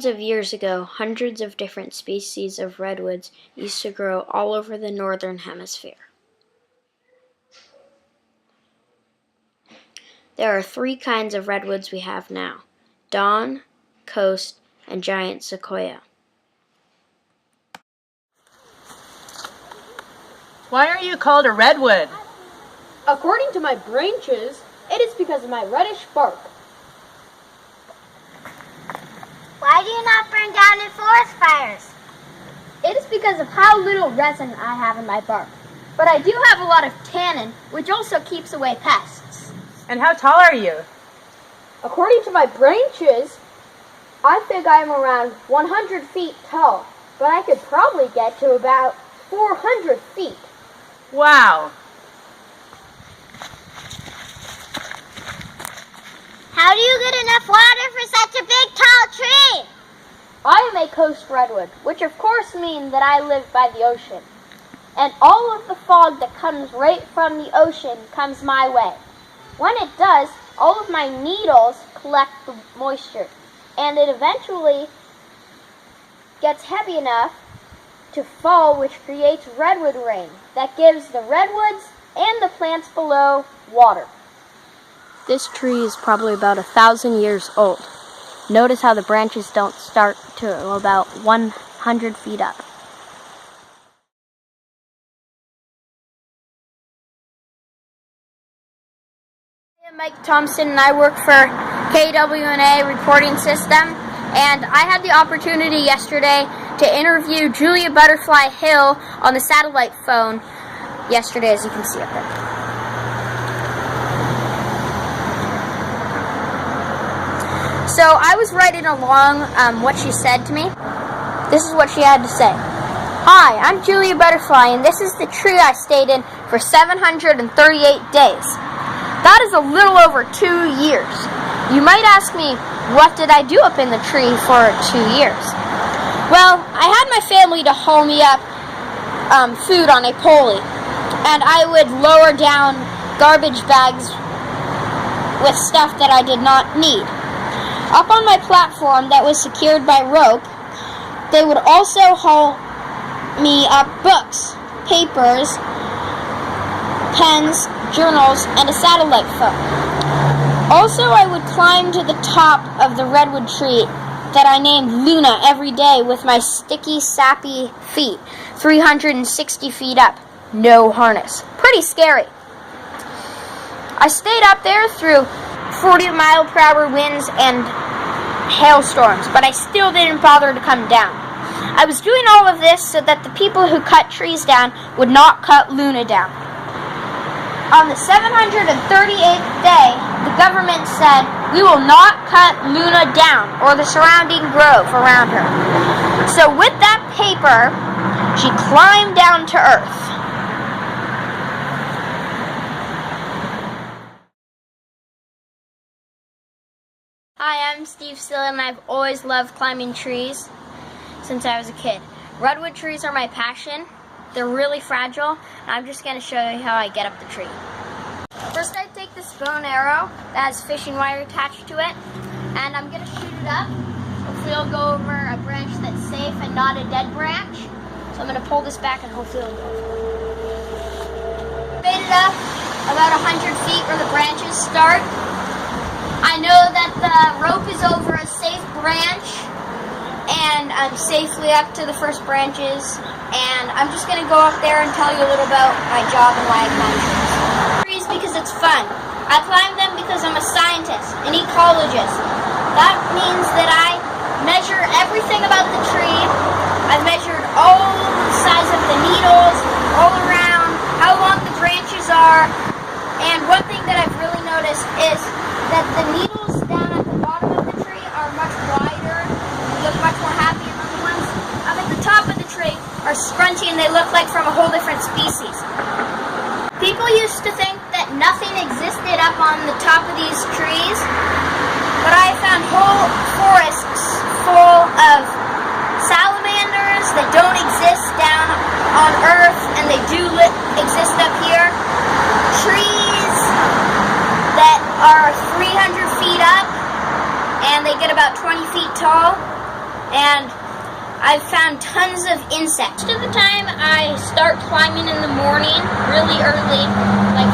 Millions of years ago, hundreds of different species of redwoods used to grow all over the northern hemisphere. There are 3 kinds of redwoods we have now: dawn, coast, and giant sequoia. Why are you called a redwood? According to my branches, it is because of my reddish bark. Why do you not burn down in forest fires? It is because of how little resin I have in my bark. But I do have a lot of tannin, which also keeps away pests. And how tall are you? According to my branches, I think I am around 100 feet tall, but I could probably get to about 400 feet. Wow! How do you get enough water for such a big, tall tree? I am a coast redwood, which of course means that I live by the ocean. And all of the fog that comes right from the ocean comes my way. When it does, all of my needles collect the moisture, and it eventually gets heavy enough to fall, which creates redwood rain that gives the redwoods and the plants below water. This tree is probably about 1,000 years old. Notice how the branches don't start to about 100 feet up. I'm Mike Thompson and I work for KWNA reporting system, and I had the opportunity yesterday to interview Julia Butterfly Hill on the satellite phone yesterday, as you can see up there. So I was writing along what she said to me. This is what she had to say. Hi, I'm Julia Butterfly, and this is the tree I stayed in for 738 days. That is a little over 2 years. You might ask me, what did I do up in the tree for 2 years? Well, I had my family to haul me up food on a pulley, and I would lower down garbage bags with stuff that I did not need. Up on my platform that was secured by rope, they would also haul me up books, papers, pens, journals, and a satellite phone. Also, I would climb to the top of the redwood tree that I named Luna every day with my sticky, sappy feet, 360 feet up, no harness. Pretty scary. I stayed up there through 40-mile-per-hour winds and hailstorms, but I still didn't bother to come down. I was doing all of this so that the people who cut trees down would not cut Luna down. On the 738th day, the government said, we will not cut Luna down or the surrounding grove around her. So with that paper, she climbed down to earth. Hi, I'm Steve Still, and I've always loved climbing trees since I was a kid. Redwood trees are my passion. They're really fragile, and I'm just going to show you how I get up the tree. First, I take this bow and arrow that has fishing wire attached to it, and I'm going to shoot it up. Hopefully it'll go over a branch that's safe and not a dead branch. So I'm going to pull this back and hopefully it'll go. Made it up about 100 feet where the branches start. I know that the rope is over a safe branch, and I'm safely up to the first branches, and I'm just going to go up there and tell you a little about my job and why I climb trees. Because it's fun. I climb them because I'm a scientist, an ecologist. That means that I measure everything about the tree. I've measured all the size of the needles, all around, how long the branches are, and one thing that I've really noticed is that the needles down at the bottom of the tree are much wider, they look much more happy, and the ones up at the top of the tree are scrunchy and they look like from a whole different species. People used to think that nothing existed up on the top of these trees, but I found whole forests full of salamanders that don't exist down on Earth, and they do exist up here. Trees that are 300 feet up, and they get about 20 feet tall. And I've found tons of insects. Most of the time I start climbing in the morning, really early, like